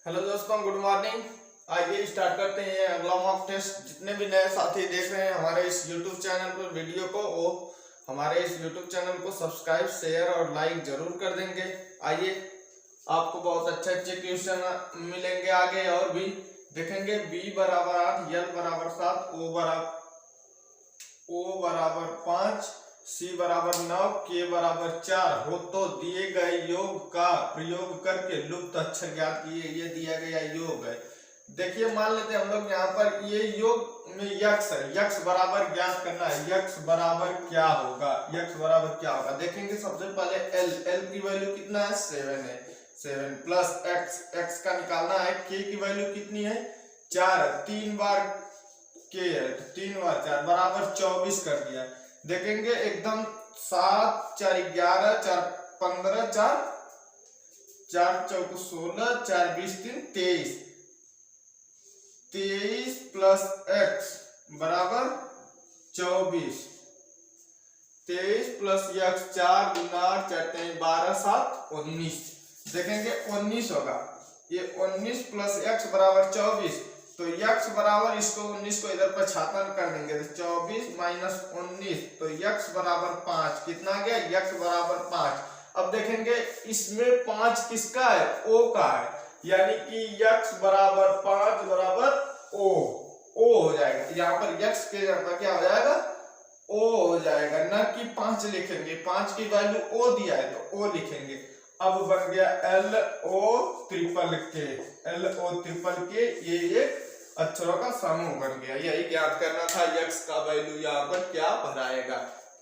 Hello दोस्तों, good morning. आइए start करते हैं अगला मॉक टेस्ट। जितने भी नए साथी देख रहे हैं हमारे इस यूट्यूब चैनल पर वीडियो को, वो हमारे इस यूट्यूब चैनल को सब्सक्राइब, शेयर और लाइक जरूर कर देंगे। आइए, आपको बहुत अच्छे क्वेश्चन मिलेंगे आगे और भी देखेंगे। b बराबर 8, l बराबर 7, o बराबर 5, c बराबर 9, k बराबर 4 हो तो दिए गए योग का प्रयोग करके लुप्त अक्षर ज्ञात किए। ये दिया गया योग है। देखिए, मान लेते हैं हम लोग यहाँ पर ये योग में यक्स है, यक्स बराबर ज्ञात करना है। यक्स बराबर क्या होगा, यक्स बराबर क्या होगा देखेंगे। सबसे पहले एल की वैल्यू कितना है, 7 है। 7 प्लस एक्स का निकालना है। के की वैल्यू कितनी है, 4 है। 3 बार के है तो 3 बार 4 बराबर 24 कर दिया। देखेंगे एकदम 7 4 11 4 15 4 4 चौक 16 4 20 3 23 23 प्लस एक्स बराबर 24। 23 प्लस एक्स 4 गुना 4 12 7 19। देखेंगे 19 होगा। ये 19 प्लस एक्स बराबर 24, तो x बराबर इसको 19 को इधर पर छातन कर देंगे तो 24 माइनस 19, तो x बराबर 5। कितना आ गया, x बराबर 5। अब देखेंगे इसमें 5 किसका है, o का है, यानी कि x बराबर 5 बराबर o हो जाएगा। यहाँ पर x के जगह क्या हो जाएगा, o हो जाएगा, न कि 5 लिखेंगे। 5 की वैल्यू o दिया है तो o लिखेंगे। अब बन गया LO ट्रिपल के, ये एक अक्षरों का समूह बन गया। यही ज्ञात करना था, x का वैल्यू यहाँ पर क्या भराएगा।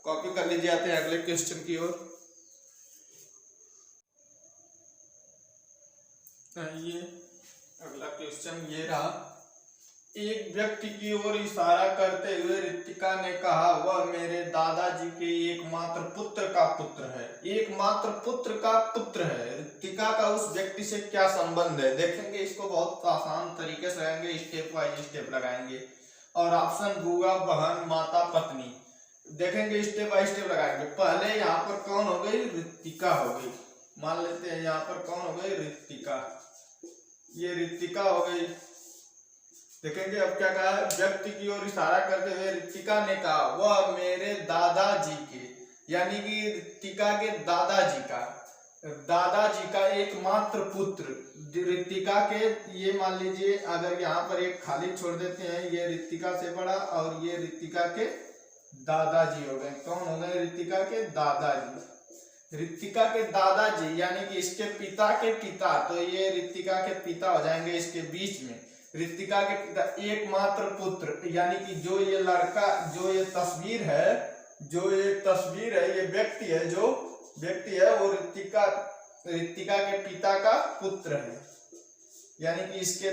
कॉपी कर लीजिए। आते हैं अगले क्वेश्चन की ओर। ये अगला क्वेश्चन ये रहा। एक व्यक्ति की ओर इशारा करते हुए ऋतिका ने कहा, वह मेरे दादाजी के एकमात्र पुत्र का पुत्र है। एकमात्र पुत्र का पुत्र है। ऋतिका का उस व्यक्ति से क्या संबंध है देखेंगे। इसको बहुत आसान तरीके से लगाएंगे, स्टेप बाय स्टेप लगाएंगे। और ऑप्शन बुआ, बहन, माता, पत्नी। देखेंगे स्टेप बाय स्टेप लगाएंगे। पहले यहाँ पर कौन हो गई, ऋतिका हो गई। मान लेते हैं यहाँ पर कौन हो गई, ऋतिका। ये ऋतिका हो गई। देखेंगे अब क्या कहा है, व्यक्ति की ओर इशारा करते हुए ऋतिका ने कहा, वह मेरे दादाजी के, यानी कि ऋतिका के दादाजी का एकमात्र पुत्र। ऋतिका के, ये मान लीजिए अगर यहाँ पर एक खाली छोड़ देते हैं, ये ऋतिका से बड़ा और ये ऋतिका के दादाजी हो गए। कौन हो गए, ऋतिका के दादाजी। ऋतिका के दादाजी यानी कि इसके पिता के पिता, तो ये ऋतिका के पिता हो जाएंगे इसके बीच में। ऋतिका के पिता एकमात्र पुत्र, यानी कि जो ये लड़का, जो ये तस्वीर है, ये व्यक्ति है, जो व्यक्ति है वो ऋतिका के पिता का पुत्र है। यानी कि इसके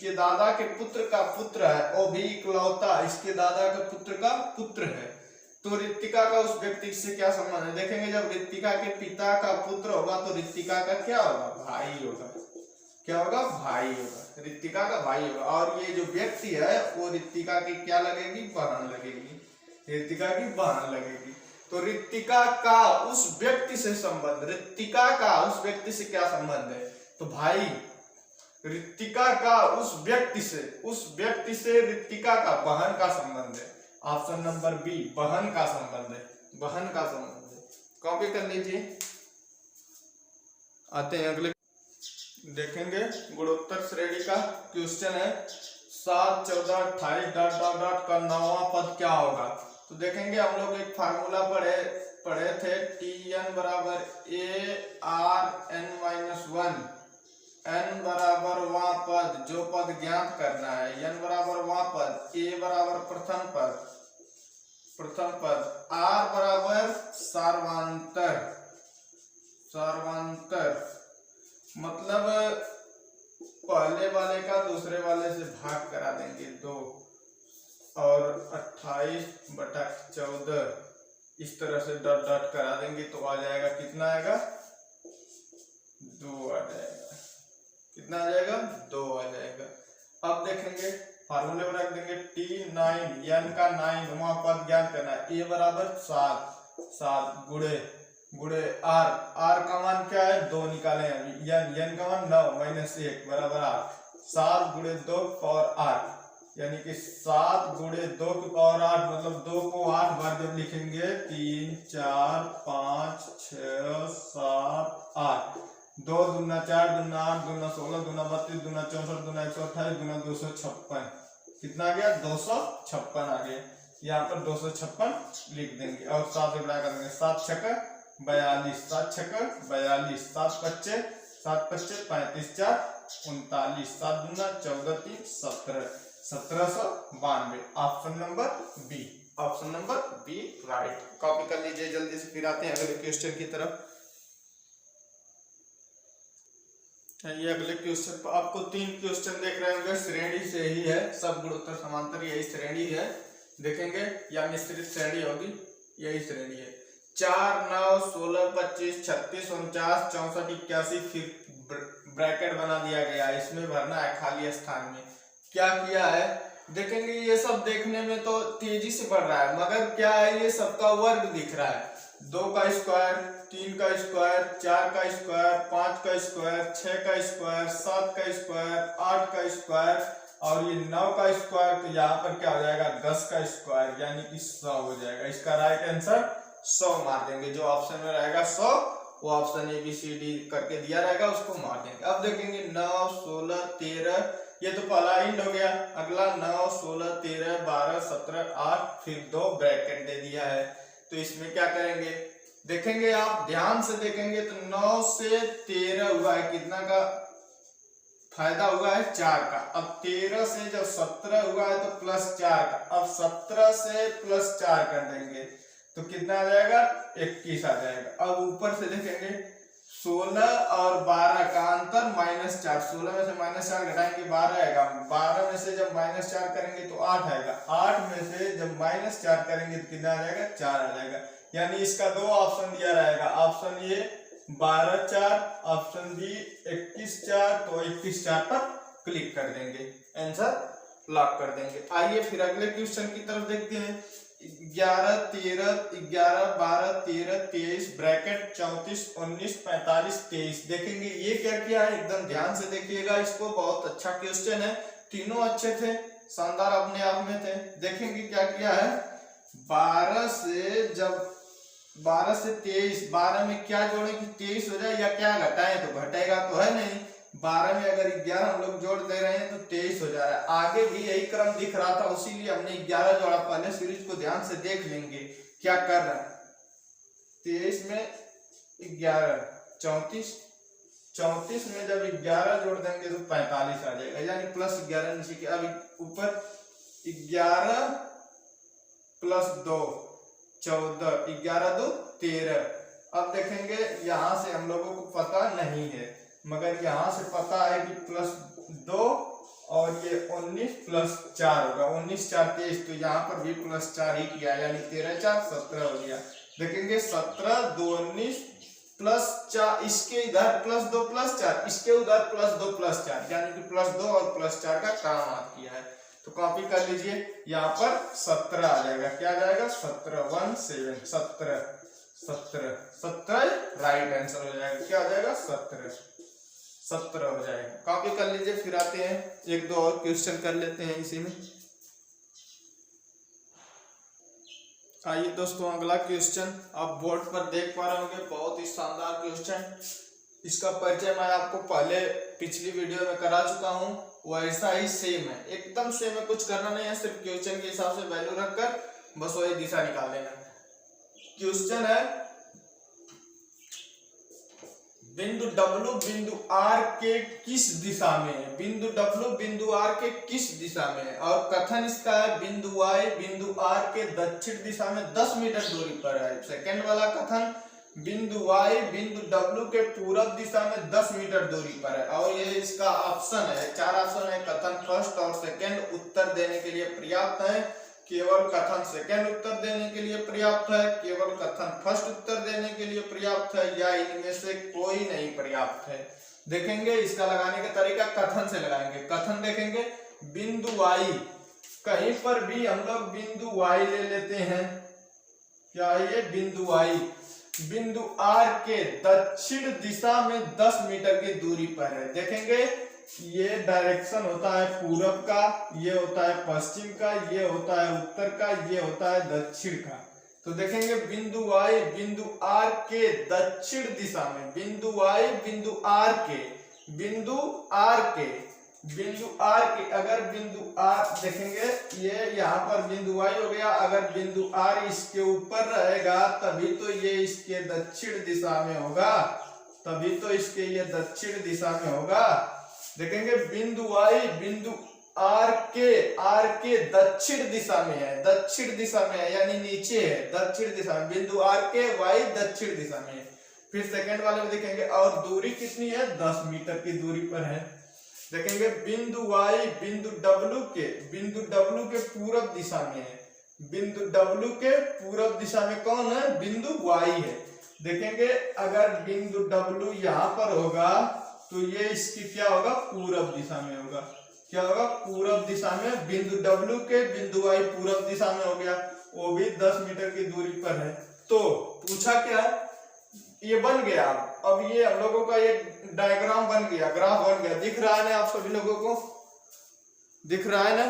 दादा के पुत्र का पुत्र है, वो भी इकलौता इसके दादा के पुत्र का पुत्र है। तो ऋतिका का उस व्यक्ति से क्या संबंध है देखेंगे। जब ऋतिका के पिता का पुत्र होगा तो ऋतिका का क्या होगा, भाई होगा। क्या होगा, भाई होगा। ऋतिका का भाई होगा। और ये जो व्यक्ति है वो ऋतिका की क्या लगेगी, बहन लगेगी। ऋतिका की बहन लगेगी। तो ऋतिका का उस व्यक्ति से संबंध, ऋतिका का उस व्यक्ति से क्या संबंध है, तो भाई। ऋतिका का उस व्यक्ति से ऋतिका का बहन का संबंध है। ऑप्शन नंबर बी, बहन का संबंध है। कॉपी कर लीजिए। आते हैं अगले देखेंगे। गुणोत्तर श्रेणी का क्वेश्चन है। 7 14 28 डॉट डॉट डॉट का 9वां पद क्या होगा। तो देखेंगे हम लोग एक फार्मूला पढ़े थे, Tn बराबर ARn-1। n बराबर वह पद, जो पद ज्ञात करना है। n बराबर वह पद, a बराबर प्रथम पद, r बराबर सार्वंतर। मतलब पहले वाले का दूसरे वाले से भाग करा देंगे 2, और 28/14 इस तरह से डॉट डॉट करा देंगे तो आ जाएगा, कितना आएगा, 2 आ जाएगा। कितना आ जाएगा, 2 आ जाएगा। अब देखेंगे फार्मूले में रख देंगे T9, n का 9वां पद ज्ञात करना है। a बराबर 7 गुणे गुणे आर, आर का मान क्या है 2 निकाले अभी, एन का मान 9 माइनस 1 बराबर 8, 7 गुणे 2 पावर 8, यानी कि 7 गुणे 2 की पावर 8, मतलब 2 को 8 बार जब लिखेंगे 3 4 5 6 7 8, 2 दूना 4 दूना 8 दूना 16 दूना 32 दूना 64 दूना 128 दूना 256, कितना आ गया 256 आ गया। यहाँ पर 256 लिख देंगे और 7 से बड़ा कर देंगे, 7 छक्का 42, 7 छक्का 42, 7 पच्चे 35 4 39, 7 दूना 14 3 17, 1792। Option number B, option number B right. Copy कर लीजिए जल्दी से, फिर आते हैं अगले क्वेश्चन की तरफ। ये अगले क्वेश्चन पर आपको 3 क्वेश्चन देख रहे होंगे, श्रेणी से ही है, सब गुणोत्तर समांतर यही श्रेणी है, देखेंगे या मिश्रित श्रेणी होगी, यही श्रेणी है। 4 9 16 25 36 49 64 81, फिर ब्रैकेट बना दिया गया है, इसमें भरना है खाली स्थान में। क्या किया है देखेंगे, ये सब देखने में तो तेजी से बढ़ रहा है, मगर क्या है ये सबका वर्ग दिख रहा है, 2 का स्क्वायर, 3 का स्क्वायर, 4 का स्क्वायर, 5 का स्क्वायर, 6 का स्क्वायर, 7 का स्क्वायर, 8 का स्क्वायर और ये 9 का स्क्वायर, तो यहाँ पर क्या हो जाएगा 10 का स्क्वायर, यानी कि 100 हो जाएगा। इसका राइट आंसर 100 मार देंगे, जो ऑप्शन में रहेगा 100 वो ऑप्शन ABCD करके दिया रहेगा उसको मार देंगे। अब देखेंगे 9 16 13, ये तो पहला इंड हो गया, अगला 9 16 13 12 17 8, फिर 2 ब्रैकेट दे दिया है, तो इसमें क्या करेंगे देखेंगे, आप ध्यान से देखेंगे तो 9 से 13 हुआ है, कितना का फायदा हुआ है 4 का। अब 13 से जब 17 हुआ है तो प्लस 4 का, अब 17 से प्लस 4 कर देंगे तो कितना आ जाएगा 21 आ जाएगा। अब ऊपर से देखेंगे 16 और 12 का अंतर -4, 16 में से -4 घटाएंगे 12 आएगा, 12 में से जब -4 करेंगे तो 8 आएगा, 8 में से जब -4 करेंगे तो कितना आ जाएगा 4 आ जाएगा। यानी इसका 2 ऑप्शन दिया रहेगा, ऑप्शन ए 12 4, ऑप्शन बी 21 4, तो 21 4 पर क्लिक कर देंगे, आंसर लॉक कर देंगे। आइए फिर अगले क्वेश्चन की तरफ देखते हैं। 11 13 11 12 13 23 ब्रैकेट 34 19 45 23, देखेंगे ये क्या किया है, एकदम ध्यान से देखिएगा इसको, बहुत अच्छा क्वेश्चन है, तीनों अच्छे थे, शानदार अपने आप में थे। देखेंगे क्या किया है, 12 से जब 12 से 23, 12 में क्या जोड़े कि 23 हो जाए या क्या घटाए, तो घटेगा तो है नहीं, 12 में अगर 11 हम लोग जोड़ दे रहे हैं तो 23 हो जा रहा है। आगे भी यही क्रम दिख रहा था, उसीलिए हमने 11 जोड़ा। पहले सीरीज को ध्यान से देख लेंगे क्या कर रहा है। 23 में 11 34, 34 में जब 11 जोड़ देंगे तो 45 आ जाएगा, यानी प्लस 11 नीचे के। अब ऊपर 11 प्लस 2 14, 11 2 13। अब देखेंगे यहाँ से हम लोगों को पता नहीं है, मगर यहाँ से पता है कि प्लस 2 और ये 19 प्लस 4 होगा, 19 4 23, तो यहाँ पर भी प्लस 4 ही किया, यानी 13 4 17 हो गया। देखेंगे 17 2 19 प्लस 4, इसके इधर प्लस 2 प्लस 4, इसके उधर प्लस 2 प्लस 4, यानी कि प्लस 2 और प्लस 4 का काम आप किया है। तो कॉपी कर लीजिए, यहाँ पर 17 आ जाएगा, क्या आ जाएगा 17 1 7 17 17 17 राइट आंसर हो जाएगा, क्या हो जाएगा 17 हो जाएगा। कॉपी कर लीजिए, फिर आते हैं एक दो और क्वेश्चन कर लेते हैं इसी में। आइए दोस्तों अगला क्वेश्चन आप बोर्ड पर देख पा रहे होंगे, बहुत ही शानदार क्वेश्चन। इसका परिचय मैं आपको पहले पिछली वीडियो में करा चुका हूँ, वैसा ही सेम है, एकदम सेम है, कुछ करना नहीं है, सिर्फ क्वेश्चन के हिसाब से वैल्यू रखकर बस वही दिशा निकाल लेना। क्वेश्चन है बिंदु W बिंदु R के किस दिशा में है, बिंदु W बिंदु R के किस दिशा में है, और कथन इसका है बिंदु Y बिंदु R के दक्षिण दिशा में 10 मीटर दूरी पर है। सेकंड वाला कथन बिंदु Y बिंदु W के पूरब दिशा में 10 मीटर दूरी पर है, और ये इसका ऑप्शन है, 4 ऑप्शन है। कथन फर्स्ट और सेकंड उत्तर देने के लिए पर्याप्त है, केवल कथन सेकंड उत्तर देने के लिए पर्याप्त है, केवल कथन फर्स्ट उत्तर देने के लिए पर्याप्त है, या इनमें से कोई नहीं पर्याप्त है। देखेंगे इसका लगाने का तरीका, कथन से लगाएंगे। कथन देखेंगे बिंदु Y, कहीं पर भी हम लोग बिंदु Y ले लेते हैं, क्या ये बिंदु Y, बिंदु आर के दक्षिण दिशा में 10 मीटर की दूरी पर है। देखेंगे ये डायरेक्शन होता है पूरब का, ये होता है पश्चिम का, ये होता है उत्तर का, ये होता है दक्षिण का। तो देखेंगे बिंदु वाई बिंदु आर के दक्षिण दिशा में, बिंदु वाई बिंदु आर के, बिंदु आर के, बिंदु आर के, अगर बिंदु आर देखेंगे ये यहाँ पर बिंदु वाई हो गया, अगर बिंदु आर इसके ऊपर रहेगा तभी तो ये इसके दक्षिण दिशा में होगा, तभी तो इसके ये दक्षिण दिशा में होगा। देखेंगे बिंदु वाई बिंदु आर के दक्षिण दिशा में है, दक्षिण दिशा में है यानी नीचे है, दक्षिण दिशा में, बिंदु आर के वाई दक्षिण दिशा में है। फिर सेकंड वाले में देखेंगे और दूरी कितनी है, 10 मीटर की दूरी पर है। देखेंगे बिंदु वाई बिंदु डब्ल्यू के पूरब दिशा में है, बिंदु डब्ल्यू के पूरब दिशा में कौन है, बिंदु वाई है। देखेंगे अगर बिंदु डब्ल्यू यहाँ पर होगा तो ये इसकी क्या होगा, पूरब दिशा में होगा, क्या होगा, पूरब दिशा में। बिंदु डब्ल्यू के बिंदु वाई पूरब दिशा में हो गया, वो भी 10 मीटर की दूरी पर है। तो पूछा क्या, ये बन गया। अब ये हम लोगों का ये डायग्राम बन गया, ग्राफ बन गया, दिख रहा है ना आप सभी लोगों को, दिख रहा है ना,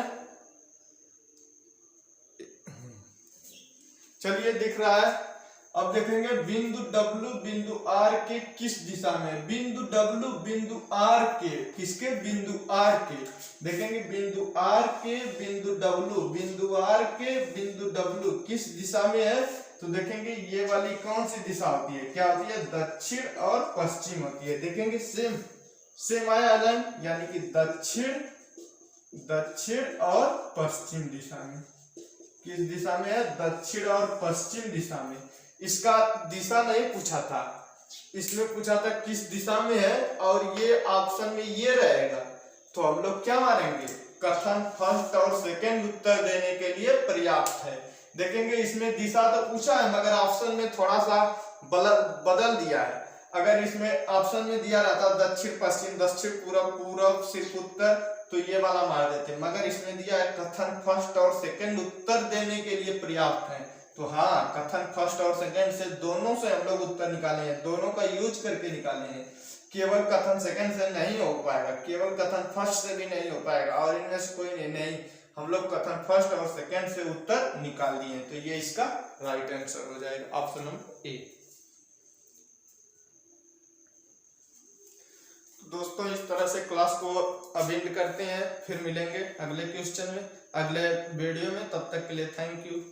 चलिए दिख रहा है। अब देखेंगे बिंदु W बिंदु R के किस दिशा में, बिंदु W बिंदु R के, किसके, बिंदु R के। देखेंगे बिंदु R के बिंदु W, बिंदु R के बिंदु W किस दिशा में है, तो देखेंगे ये वाली कौन सी दिशा होती है, क्या होती है, दक्षिण और पश्चिम होती है। देखेंगे सेम आया लाइन, यानी कि दक्षिण और पश्चिम दिशा में, किस दिशा में है, दक्षिण और पश्चिम दिशा में। इसका दिशा नहीं पूछा था, इसमें पूछा था किस दिशा में है, और ये ऑप्शन में ये रहेगा, तो हम लोग क्या मानेंगे, कथन फर्स्ट और सेकंड उत्तर देने के लिए पर्याप्त है। देखेंगे इसमें दिशा तो पूछा है मगर ऑप्शन में थोड़ा सा बदल दिया है। अगर इसमें ऑप्शन में दिया रहता दक्षिण पश्चिम, दक्षिण पूरब, पूरब सिर्फ उत्तर, तो ये वाला मार देते, मगर इसमें दिया है कथन फर्स्ट और सेकंड उत्तर देने के लिए पर्याप्त है। तो हाँ, कथन फर्स्ट और सेकंड से दोनों से हम लोग उत्तर निकाले हैं, दोनों का यूज करके निकाले हैं। केवल कथन सेकंड से नहीं हो पाएगा, केवल कथन फर्स्ट से भी नहीं हो पाएगा, और इनमें से कोई नहीं, हम लोग कथन फर्स्ट और सेकंड से उत्तर निकाल दिए, तो ये इसका राइट आंसर हो जाएगा, ऑप्शन नंबर ए। दोस्तों इस तरह से क्लास को अब एंड करते हैं, फिर मिलेंगे अगले क्वेश्चन में, अगले वीडियो में। तब तक के लिए थैंक यू।